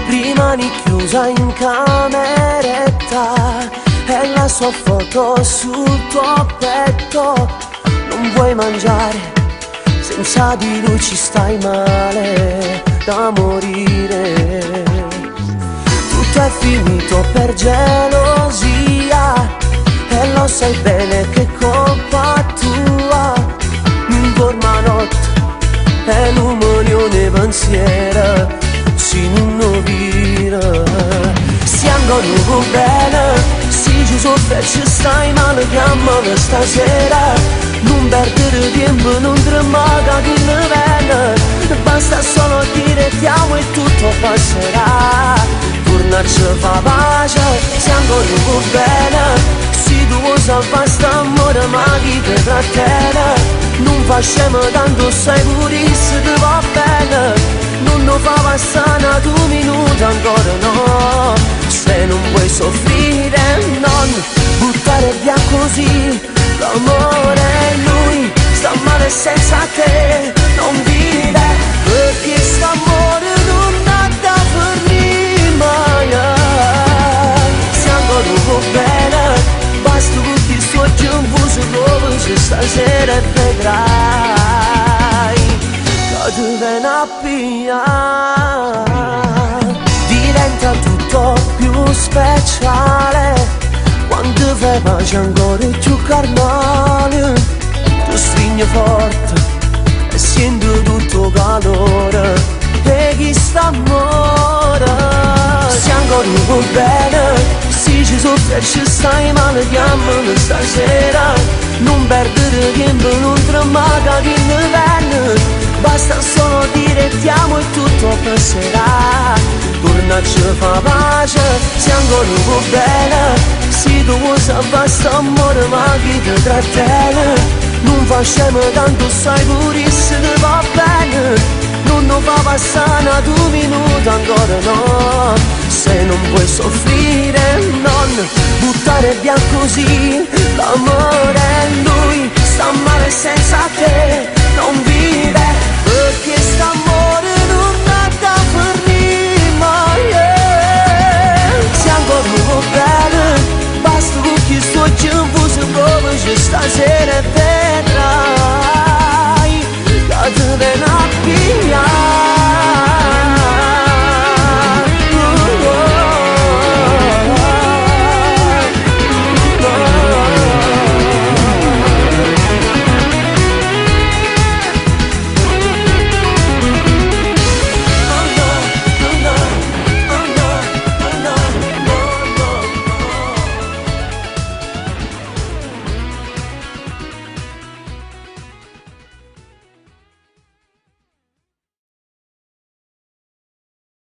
Rimani chiusa in cameretta e la sua foto sul tuo petto. Non vuoi mangiare, senza di lui ci stai male da morire. Tutto è finito per gelosia e lo sai bene che è colpa tua. Mi dorma notte e l'umorione pensiero si non vira. Siamo nuovo bene, si ci soffre e ci stai male, chiamami stasera. Non perdere tempo, non tremare che ne viene. Basta solo dire ti amo e tutto passerà. Tornarci fa pace, siamo nuovo bene. Si tu vuoi salvare st'amore ma chi ti trattiene. Non facciamo tanto sai pure se ti va bene. Non fa passare 2 minuti ancora no. Se non vuoi soffrire non buttare via così l'amore. Lui sta male senza te, non vive perché st'amore non ha da fornire mai. Siamo dopo bene, basta tutti i suoi giunti dove c'è stasera e vedrai ti viene a pigliare. Diventa tutto più speciale quando fai pace ancora più carnale. Tu stringi forte e sento tutto calore e chi sta amore. Siamo ancora bene, si ci soffre e ci stai male, chiamami stasera. Non perdere tempo, non tremare che ne viene. Basta solo dire ti amo e tutto passerà. Tornarci fa pace, siamo ancora bene. Si tu vuoi salvare st'amore ma chi ti trattiene. Non facciamo tanto sai pure se ti va bene. Non fa passare 2 minuti ancora no. Se non vuoi soffrire non buttare via così l'amore. Lui sta male senza te, non vive perché st'amore non ha da fornire mai. Siamo ancora bene, basta con chi sto giunto se proprio c'è stasera e vedrai che ti viene a pigliare.